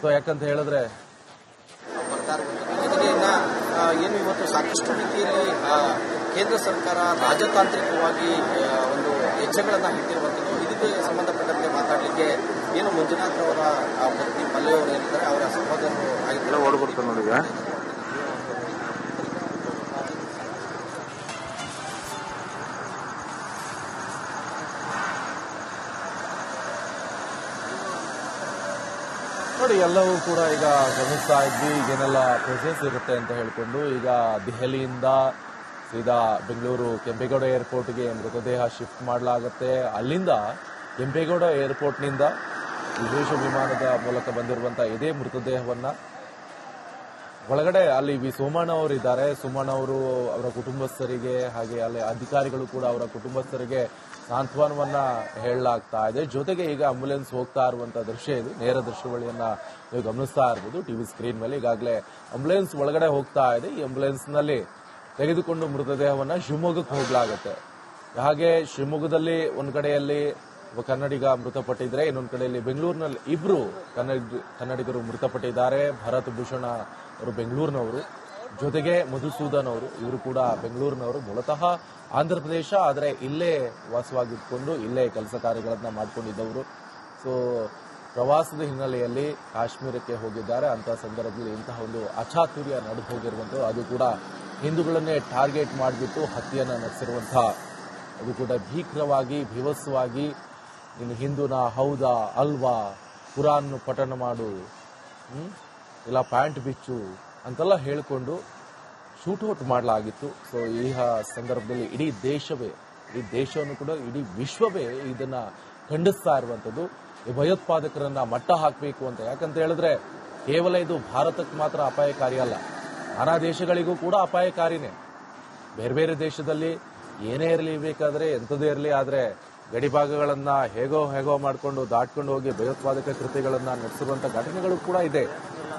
So ಯಾಕಂತ ಹೇಳಿದ್ರೆ ಬರ್ತಾ ಇರಬಹುದು. ಜೊತೆಗೆ ಏನು ಇವತ್ತು ಸಾಕಷ್ಟು ರೀತಿಯಲ್ಲಿ ಕೇಂದ್ರ ಸರ್ಕಾರ ರಾಜತಾಂತ್ರಿಕವಾಗಿ ಒಂದು ಹೆಜ್ಜೆಗಳನ್ನು ಇಟ್ಟಿರುವಂಥದ್ದು. ಇದಕ್ಕೆ ಸಂಬಂಧಪಟ್ಟಂತೆ ಮಾತಾಡಲಿಕ್ಕೆ ಏನು ಮಂಜುನಾಥ್ ಅವರ ಪತ್ನಿ ಪಲ್ಲೆ ಅವರು ಏನಿದ್ದಾರೆ, ಅವರ ಸಹೋದರರು ನೋಡಿ, ಎಲ್ಲವೂ ಕೂಡ ಈಗ ಗಮನಿಸ್ತಾ ಇದ್ವಿ ಏನೆಲ್ಲ ಪ್ರೊಸೆಸ್ ಇರುತ್ತೆ ಅಂತ ಹೇಳ್ಕೊಂಡು. ಈಗ ದೆಹಲಿಯಿಂದ ಸೀದಾ ಬೆಂಗಳೂರು ಕೆಂಪೇಗೌಡ ಏರ್ಪೋರ್ಟ್ಗೆ ಮೃತದೇಹ ಶಿಫ್ಟ್ ಮಾಡಲಾಗುತ್ತೆ. ಅಲ್ಲಿಂದ ಕೆಂಪೇಗೌಡ ಏರ್ಪೋರ್ಟ್ನಿಂದ ವಿಶೇಷ ವಿಮಾನದ ಮೂಲಕ ಬಂದಿರುವಂತಹ ಇದೇ ಮೃತದೇಹವನ್ನ ಒಳಗಡೆ ಅಲ್ಲಿ ಸೋಮಣ್ಣ ಅವರು ಇದ್ದಾರೆ. ಸೋಮಣ್ಣ ಅವರು ಅವರ ಕುಟುಂಬಸ್ಥರಿಗೆ ಹಾಗೆ ಅಲ್ಲಿ ಅಧಿಕಾರಿಗಳು ಕೂಡ ಅವರ ಕುಟುಂಬಸ್ಥರಿಗೆ ಸಾಂತ್ವನವನ್ನ ಹೇಳಲಾಗ್ತಾ ಇದೆ. ಜೊತೆಗೆ ಈಗ ಆಂಬ್ಯುಲೆನ್ಸ್ ಹೋಗ್ತಾ ಇರುವಂತಹ ದೃಶ್ಯ ಇದು. ನೇರ ದೃಶ್ಯಾವಳಿಯನ್ನ ನೀವು ಗಮನಿಸ್ತಾ ಇರಬಹುದು ಟಿವಿ ಸ್ಕ್ರೀನ್ ಮೇಲೆ. ಈಗಾಗಲೇ ಆಂಬ್ಯುಲೆನ್ಸ್ ಒಳಗಡೆ ಹೋಗ್ತಾ ಇದೆ. ಈ ಆಂಬ್ಯುಲೆನ್ಸ್ ನಲ್ಲಿ ತೆಗೆದುಕೊಂಡು ಮೃತದೇಹವನ್ನ ಶಿವಮೊಗ್ಗಕ್ಕೆ ಹೋಗಲಾಗುತ್ತೆ. ಹಾಗೆ ಶಿವಮೊಗ್ಗದಲ್ಲಿ ಒಂದ್ ಕಡೆಯಲ್ಲಿ ಒಬ್ಬ ಕನ್ನಡಿಗ ಮೃತಪಟ್ಟಿದ್ರೆ, ಇನ್ನೊಂದು ಕಡೆಯಲ್ಲಿ ಬೆಂಗಳೂರಿನಲ್ಲಿ ಇಬ್ರು ಕನ್ನಡಿಗರು ಮೃತಪಟ್ಟಿದ್ದಾರೆ. ಭರತ್ ಭೂಷಣ ಅವರು ಬೆಂಗಳೂರಿನವರು, ಜೊತೆಗೆ ಮಧುಸೂದನ್ ಅವರು, ಇವರು ಕೂಡ ಬೆಂಗಳೂರಿನವರು. ಮೂಲತಃ ಆಂಧ್ರಪ್ರದೇಶ, ಆದರೆ ಇಲ್ಲೇ ವಾಸವಾಗಿದ್ದುಕೊಂಡು ಇಲ್ಲೇ ಕೆಲಸ ಕಾರ್ಯಗಳನ್ನ ಮಾಡಿಕೊಂಡಿದ್ದವರು. ಸೊ ಪ್ರವಾಸದ ಹಿನ್ನೆಲೆಯಲ್ಲಿ ಕಾಶ್ಮೀರಕ್ಕೆ ಹೋಗಿದ್ದಾರೆ. ಅಂತಹ ಸಂದರ್ಭದಲ್ಲಿ ಇಂತಹ ಒಂದು ಅಚಾತುರ್ಯ ನಡೆದು ಹೋಗಿರುವಂಥದ್ದು, ಅದು ಕೂಡ ಹಿಂದೂಗಳನ್ನೇ ಟಾರ್ಗೆಟ್ ಮಾಡಿಬಿಟ್ಟು ಹತ್ಯೆಯನ್ನು ನಡೆಸಿರುವಂತಹ, ಅದು ಕೂಡ ಭೀಕರವಾಗಿ ಭೀವತ್ಸವಾಗಿ ನೀನು ಹಿಂದೂನ ಹೌದಾ ಅಲ್ವಾ, ಕುರಾನ್ ಪಠಣ ಮಾಡು, ಇಲ್ಲ ಪ್ಯಾಂಟ್ ಬಿಚ್ಚು ಅಂತೆಲ್ಲ ಹೇಳಿಕೊಂಡು ಶೂಟ್ಔಟ್ ಮಾಡಲಾಗಿತ್ತು. ಸೊ ಈ ಸಂದರ್ಭದಲ್ಲಿ ಇಡೀ ದೇಶವನ್ನು ಕೂಡ ಇಡೀ ವಿಶ್ವವೇ ಇದನ್ನ ಖಂಡಿಸ್ತಾ ಇರುವಂಥದ್ದು. ಈ ಭಯೋತ್ಪಾದಕರನ್ನ ಮಟ್ಟ ಹಾಕಬೇಕು ಅಂತ. ಯಾಕಂತ ಹೇಳಿದ್ರೆ ಕೇವಲ ಇದು ಭಾರತಕ್ಕೆ ಮಾತ್ರ ಅಪಾಯಕಾರಿ ಅಲ್ಲ, ನಾನಾ ದೇಶಗಳಿಗೂ ಕೂಡ ಅಪಾಯಕಾರಿನೇ. ಬೇರೆ ಬೇರೆ ದೇಶದಲ್ಲಿ ಏನೇ ಇರಲಿ, ಬೇಕಾದ್ರೆ ಎಂಥದೇ ಇರಲಿ, ಆದರೆ ಗಡಿಭಾಗಗಳನ್ನ ಹೇಗೋ ಮಾಡಿಕೊಂಡು ದಾಟ್ಕೊಂಡು ಹೋಗಿ ಭಯೋತ್ಪಾದಕ ಕೃತ್ಯಗಳನ್ನ ನಡೆಸಿರುವಂತ ಘಟನೆಗಳು ಕೂಡ ಇದೆ.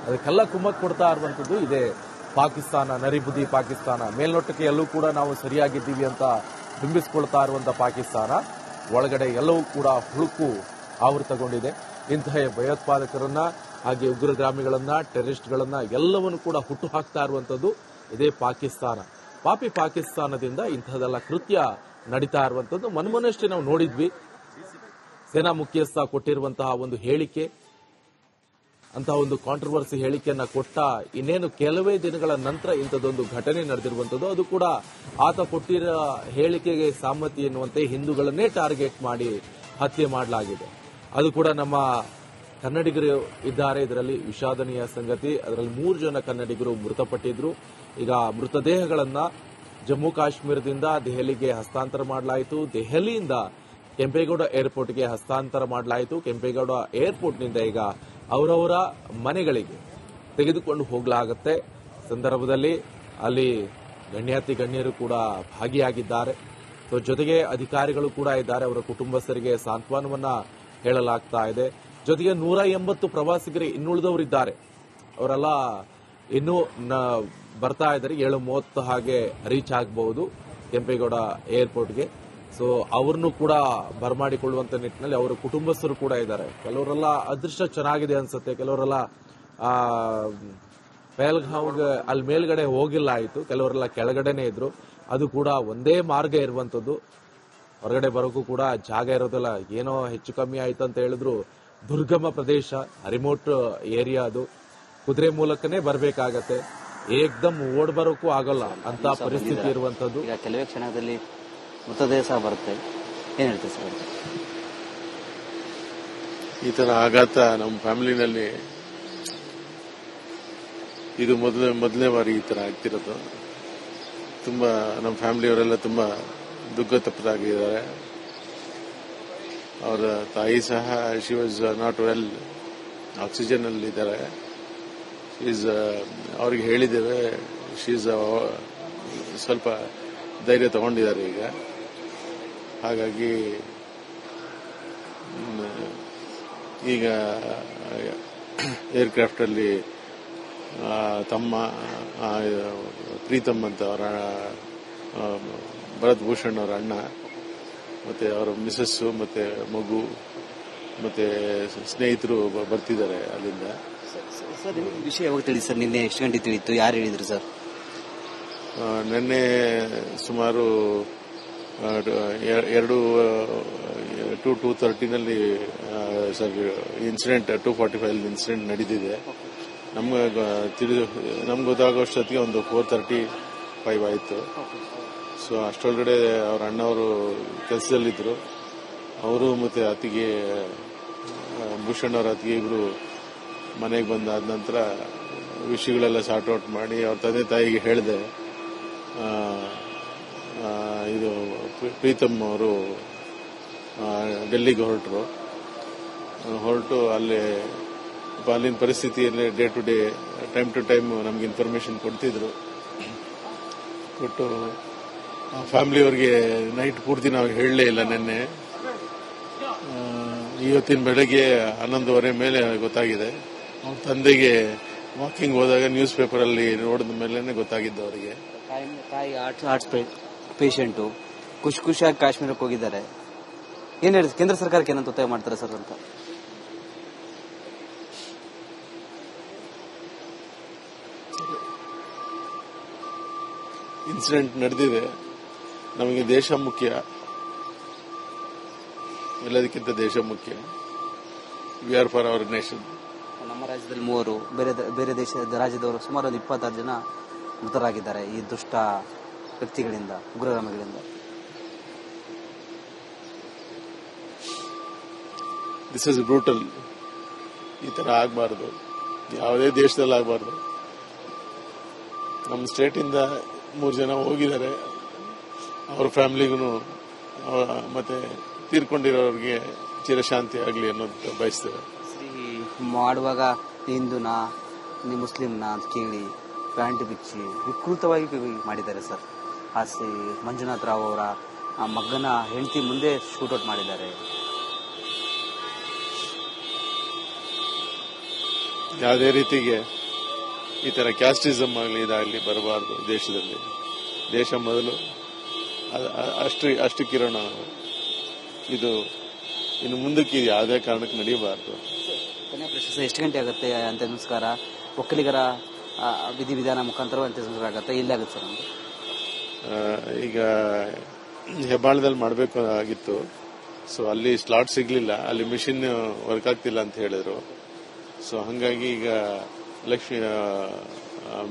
ಅದಕ್ಕೆಲ್ಲ ಕುಮ್ಮಕ್ ಕೊಡ್ತಾ ಇರುವಂತದ್ದು ಇದೆ ಪಾಕಿಸ್ತಾನ, ನರಿಬುದ್ಧಿ ಪಾಕಿಸ್ತಾನ. ಮೇಲ್ನೋಟಕ್ಕೆ ಎಲ್ಲೂ ಕೂಡ ನಾವು ಸರಿಯಾಗಿದ್ದೀವಿ ಅಂತ ಬಿಂಬಿಸಿಕೊಳ್ತಾ ಇರುವಂತ ಪಾಕಿಸ್ತಾನ ಒಳಗಡೆ ಎಲ್ಲವೂ ಕೂಡ ಹುಳುಕು ಆವೃತಗೊಂಡಿದೆ. ಇಂತಹ ಭಯೋತ್ಪಾದಕರನ್ನ ಹಾಗೆ ಉಗ್ರಗಾಮಿಗಳನ್ನ, ಟೆರರಿಸ್ಟ್ಗಳನ್ನ ಎಲ್ಲವನ್ನು ಕೂಡ ಹುಟ್ಟು ಹಾಕ್ತಾ ಇರುವಂತದ್ದು ಇದೇ ಪಾಕಿಸ್ತಾನ. ಪಾಪಿ ಪಾಕಿಸ್ತಾನದಿಂದ ಇಂತಹದೆಲ್ಲ ಕೃತ್ಯ ನಡೀತಾ ಇರುವಂತದ್ದು ಮೊನ್ನೆಷ್ಟೇ ನಾವು ನೋಡಿದ್ವಿ. ಸೇನಾ ಮುಖ್ಯಸ್ಥ ಕೊಟ್ಟಿರುವಂತಹ ಒಂದು ಹೇಳಿಕೆ, ಅಂತಹ ಒಂದು ಕಾಂಟ್ರವರ್ಸಿ ಹೇಳಿಕೆಯನ್ನ ಕೊಟ್ಟ ಇನ್ನೇನು ಕೆಲವೇ ದಿನಗಳ ನಂತರ ಇಂಥದ್ದೊಂದು ಘಟನೆ ನಡೆದಿರುವಂತದ್ದು. ಅದು ಕೂಡ ಆತ ಕೊಟ್ಟಿರೋ ಹೇಳಿಕೆಗೆ ಸಮ್ಮತಿ ಎನ್ನುವಂತೆ ಹಿಂದೂಗಳನ್ನೇ ಟಾರ್ಗೆಟ್ ಮಾಡಿ ಹತ್ಯೆ ಮಾಡಲಾಗಿದೆ. ಅದು ಕೂಡ ನಮ್ಮ ಕನ್ನಡಿಗರು ಇದ್ದಾರೆ. ಇದರಲ್ಲಿ ವಿಷಾದನೀಯ ಸಂಗತಿ, ಅದರಲ್ಲಿ 3 ಜನ ಕನ್ನಡಿಗರು ಮೃತಪಟ್ಟಿದ್ರು. ಈಗ ಮೃತದೇಹಗಳನ್ನ ಜಮ್ಮು ಕಾಶ್ಮೀರದಿಂದ ದೆಹಲಿಗೆ ಹಸ್ತಾಂತರ ಮಾಡಲಾಯಿತು. ದೆಹಲಿಯಿಂದ ಕೆಂಪೇಗೌಡ ಏರ್ಪೋರ್ಟ್ಗೆ ಹಸ್ತಾಂತರ ಮಾಡಲಾಯಿತು. ಕೆಂಪೇಗೌಡ ಏರ್ಪೋರ್ಟ್ನಿಂದ ಈಗ ಅವರವರ ಮನೆಗಳಿಗೆ ತೆಗೆದುಕೊಂಡು ಹೋಗಲಾಗುತ್ತೆ. ಸಂದರ್ಭದಲ್ಲಿ ಅಲ್ಲಿ ಗಣ್ಯರು ಕೂಡ ಭಾಗಿಯಾಗಿದ್ದಾರೆ. ಸೊ ಜೊತೆಗೆ ಅಧಿಕಾರಿಗಳು ಕೂಡ ಇದ್ದಾರೆ. ಅವರ ಕುಟುಂಬಸ್ಥರಿಗೆ ಸಾಂತ್ವನವನ್ನ ಹೇಳಲಾಗ್ತಾ ಇದೆ. ಜೊತೆಗೆ 180 ಪ್ರವಾಸಿಗರು ಇನ್ನುಳಿದವರಿದ್ದಾರೆ. ಅವರೆಲ್ಲ ಇನ್ನೂ ಬರ್ತಾ ಇದ್ದಾರೆ. 7:30 ಹಾಗೆ ರೀಚ್ ಆಗಬಹುದು ಕೆಂಪೇಗೌಡ ಏರ್ಪೋರ್ಟ್ಗೆ. ಸೊ ಅವ್ರನ್ನೂ ಕೂಡ ಬರಮಾಡಿಕೊಳ್ಳುವಂತ ನಿಟ್ಟಿನಲ್ಲಿ ಅವರ ಕುಟುಂಬಸ್ಥರು ಕೂಡ ಇದ್ದಾರೆ. ಕೆಲವರೆಲ್ಲ ಅದೃಷ್ಟ ಚೆನ್ನಾಗಿದೆ ಅನ್ಸುತ್ತೆ, ಕೆಲವರೆಲ್ಲ ಪಹಲ್ಗಾಂವ್ಗೆ ಅಲ್ಲಿ ಮೇಲ್ಗಡೆ ಹೋಗಿಲ್ಲ ಆಯಿತು, ಕೆಲವರೆಲ್ಲ ಕೆಳಗಡೆನೆ ಇದ್ರು. ಅದು ಕೂಡ ಒಂದೇ ಮಾರ್ಗ ಇರುವಂತದ್ದು, ಹೊರಗಡೆ ಬರೋಕ್ಕೂ ಕೂಡ ಜಾಗ ಇರೋದಿಲ್ಲ. ಏನೋ ಹೆಚ್ಚು ಕಮ್ಮಿ ಆಯ್ತು ಅಂತ ಹೇಳಿದ್ರು ದುರ್ಗಮ ಪ್ರದೇಶ, ರಿಮೋಟ್ ಏರಿಯಾ, ಅದು ಕುದುರೆ ಮೂಲಕನೇ ಬರಬೇಕಾಗತ್ತೆ. ಏಕ್ದಮ್ ಓಡ್ ಬರೋಕ್ಕೂ ಆಗಲ್ಲ ಅಂತ ಪರಿಸ್ಥಿತಿ ಇರುವಂತದ್ದು. ಈಗ ಕೆಲವೇ ಕ್ಷಣದಲ್ಲಿ ಮೃತದೇಹ ಸಹ ಬರುತ್ತೆ, ಏನ್ ಹೇಳ್ತೀವಿ ಸರ್? ಈ ತರ ಆಘಾತ ನಮ್ಮ ಫ್ಯಾಮಿಲಿನಲ್ಲಿ ಇದು ಮೊದಲನೇ ಬಾರಿ ಈ ತರ ಆಗ್ತಿರೋದು. ತುಂಬಾ ನಮ್ಮ ಫ್ಯಾಮಿಲಿಯವರೆಲ್ಲ ತುಂಬಾ ದುಃಖ ತಪ್ಪದಾಗಿದ್ದಾರೆ. ಅವರ ತಾಯಿ ಸಹ she was not well, oxygen ಅಲ್ಲಿ ಇದ್ದಾರೆ. ಅವ್ರಿಗೆ ಹೇಳಿದ್ದೇವೆ, ಶೀಸ್ ಸ್ವಲ್ಪ ಧೈರ್ಯ ತಗೊಂಡಿದ್ದಾರೆ ಈಗ. ಹಾಗಾಗಿ ಈಗ ಏರ್ಕ್ರಾಫ್ಟ್ ಅಲ್ಲಿ ತಮ್ಮ ಪ್ರೀತಮ್ ಅಂತ ಅವರ ಭರತ್ ಭೂಷಣ್ ಅವರ ಅಣ್ಣ, ಮತ್ತೆ ಅವರ ಮಿಸಸ್ಸು, ಮತ್ತೆ ಮಗು, ಮತ್ತೆ ಸ್ನೇಹಿತರು ಬರ್ತಿದ್ದಾರೆ ಅಲ್ಲಿಂದ. ಸರ್ ನಿಮಗೆ ವಿಷಯ ಯಾವಾಗ ತಿಳಿಸಿ ಸರ್? ನಿನ್ನೆ ಎಷ್ಟು ಗಂಟೆ ತಿಳಿಯಿತು? ಯಾರು ಹೇಳಿದ್ರು ಸರ್? ನಿನ್ನೆ ಸುಮಾರು 2:30 ಸರ್ ಇನ್ಸಿಡೆಂಟ್ 2:45 ಇನ್ಸಿಡೆಂಟ್ ನಡೆದಿದೆ. ನಮ್ಗೆ ಗೊತ್ತಾಗೋಷ್ಟೊತ್ತಿಗೆ ಒಂದು 4:35 ಆಯಿತು. ಸೊ ಅಷ್ಟೊಳಗಡೆ ಅವ್ರ ಅಣ್ಣವರು ಕೆಲಸದಲ್ಲಿದ್ದರು. ಅವರು ಮತ್ತೆ ಅತ್ತಿಗೆ ಭೂಷಣ್ ಅವರ ಅತ್ತಿಗೆ ಇಬ್ರು ಮನೆಗೆ ಬಂದಾದ ನಂತರ ವಿಷಯಗಳೆಲ್ಲ ಸಾರ್ಟ್ ಔಟ್ ಮಾಡಿ ಅವ್ರ ತಂದೆ ತಾಯಿಗೆ ಹೇಳಿದೆ. ಇದು ಪ್ರೀತಮ್ ಅವರು ಡೆಲ್ಲಿಗೆ ಹೊರಟು ಅಲ್ಲಿನ ಪರಿಸ್ಥಿತಿಯಲ್ಲಿ day to day time to time ನಮ್ಗೆ ಇನ್ಫಾರ್ಮೇಶನ್ ಕೊಡ್ತಿದ್ರು. ಕೊಟ್ಟು ಫ್ಯಾಮಿಲಿಯವ್ರಿಗೆ ನೈಟ್ ಪೂರ್ತಿ ನಾವು ಹೇಳಲೇ ಇಲ್ಲ. ನಿನ್ನೆ ಇವತ್ತಿನ ಬೆಳಗ್ಗೆ 11:15 ಮೇಲೆ ಗೊತ್ತಾಗಿದೆ. ಅವ್ರ ತಂದೆಗೆ ವಾಕಿಂಗ್ ಹೋದಾಗ ನ್ಯೂಸ್ ಪೇಪರ್ ಅಲ್ಲಿ ನೋಡಿದ ಮೇಲೆ ಗೊತ್ತಾಗಿದ್ದು ಅವರಿಗೆ. ತಾಯಿ ಹಾರ್ಟ್ ಪೇಷಂಟು ಖುಷಿಯಾಗಿ ಕಾಶ್ಮೀರಕ್ಕೆ ಹೋಗಿದ್ದಾರೆ. ಏನ್ ಹೇಳಿ ಕೇಂದ್ರ ಸರ್ಕಾರಕ್ಕೆ ಏನಂತ ಒತ್ತಾಯ ಮಾಡ್ತಾರೆ ಸರ್ ಅಂತ? ಇನ್ಸಿಡೆಂಟ್ ನಡೆದಿದೆ. ನಮಗೆ ದೇಶ ಮುಖ್ಯ, ಎಲ್ಲದಕ್ಕಿಂತ ದೇಶ ಮುಖ್ಯ. We are for our nation. ನಮ್ಮ ರಾಜ್ಯದಲ್ಲಿ 3, ಬೇರೆ ದೇಶದ ರಾಜ್ಯದವರು ಸುಮಾರು 26 ಜನ ಮೃತರಾಗಿದ್ದಾರೆ ಈ ದುಷ್ಟ ವ್ಯಕ್ತಿಗಳಿಂದ, ಉಗ್ರಗಾಮಿಗಳಿಂದ. This is brutal. ಈ ತರ ಆಗಬಾರ್ದು, ಯಾವುದೇ ದೇಶದಲ್ಲಿ ಆಗಬಾರ್ದು. ನಮ್ಮ ಸ್ಟೇಟ್ ಇಂದ 3 ಜನ ಹೋಗಿದ್ದಾರೆ. ಅವ್ರ ಫ್ಯಾಮಿಲಿಗೂ ಮತ್ತೆ ತೀರ್ಕೊಂಡಿರೋರಿಗೆ ಚಿರಶಾಂತಿ ಆಗಲಿ ಅನ್ನೋದು ಬಯಸ್ತೇವೆ. ಮಾಡುವಾಗ ಹಿಂದೂನಾ ನೀ ಮುಸ್ಲಿಂನಾ ಅಂತ ಕೇಳಿ ಪ್ಯಾಂಟ್ ಬಿಚ್ಚಿ ವಿಕೃತವಾಗಿ ಮಾಡಿದ್ದಾರೆ ಸರ್. ಮಂಜುನಾಥ್ ರಾವ್ ಅವರ ಮಗನ ಹೆಂಡತಿ ಮುಂದೆ ಶೂಟೌಟ್ ಮಾಡಿದ್ದಾರೆ. ಯಾವುದೇ ರೀತಿಗೆ ಈ ತರ ಕ್ಯಾಸ್ಟಿಸಮ್ ಆಗಲಿ ಇದಾಗಲಿ ಬರಬಾರ್ದು ದೇಶದಲ್ಲಿ. ದೇಶ ಮೊದಲು, ಅಷ್ಟು ಕಿರಣ. ಇದು ಇನ್ನು ಮುಂದಕ್ಕೆ ಯಾವುದೇ ಕಾರಣಕ್ಕೆ ನಡೆಯಬಾರ್ದು. ಕೊನೆಯ ಪ್ರಶ್ನೆ, ಎಷ್ಟು ಗಂಟೆ ಆಗುತ್ತೆ ಅಂತ್ಯ ಸಂಸ್ಕಾರ? ಒಕ್ಕಲಿಗರ ವಿಧಿವಿಧಾನ ಮುಖಾಂತರ ಅಂತ್ಯ ಸಂಸ್ಕಾರ ಆಗುತ್ತೆ, ಎಲ್ಲಾಗುತ್ತೆ ಸರ್? ಈಗ ಹೆಬ್ಬಾಳದಲ್ಲಿ ಮಾಡಬೇಕು ಆಗಿತ್ತು. ಸೊ ಅಲ್ಲಿ ಸ್ಲಾಟ್ ಸಿಗ್ಲಿಲ್ಲ, ಅಲ್ಲಿ ಮಿಷಿನ್ ವರ್ಕ್ ಆಗ್ತಿಲ್ಲ ಅಂತ ಹೇಳಿದ್ರು. ಸೊ ಹಂಗಾಗಿ ಈಗ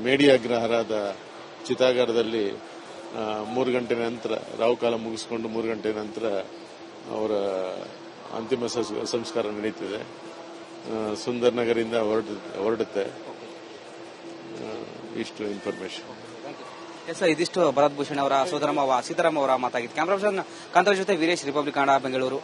ಮೇಡಿ ಅಗ್ರಹಾರದ ಚಿತಾಗಾರದಲ್ಲಿ 3 ಗಂಟೆ ನಂತರ ರಾಹುಕಾಲ ಮುಗಿಸ್ಕೊಂಡು 3 ಗಂಟೆ ನಂತರ ಅವರ ಅಂತಿಮ ಸಂಸ್ಕಾರ ನಡೀತಿದೆ. ಸುಂದರ್ ನಗರಿಂದ ಹೊರಡುತ್ತೆ. ಇಷ್ಟು ಇನ್ಫಾರ್ಮೇಶನ್. ಇದಿಷ್ಟು ಭರತ್ ಭೂಷಣ್ ಅವರ ಸೋದರಮ್ಮ ಸೀತಾರಾಮ್ ಅವರ ಮಾತಾಗಿತ್ತು. ಕ್ಯಾಮರಾ ಪರ್ಸನ್ ಕಾಂತರಾಜ್ ಜೊತೆ ವೀರೇಶ್, ರಿಪಬ್ಲಿಕ್ ಕನ್ನಡ, ಬೆಂಗಳೂರು.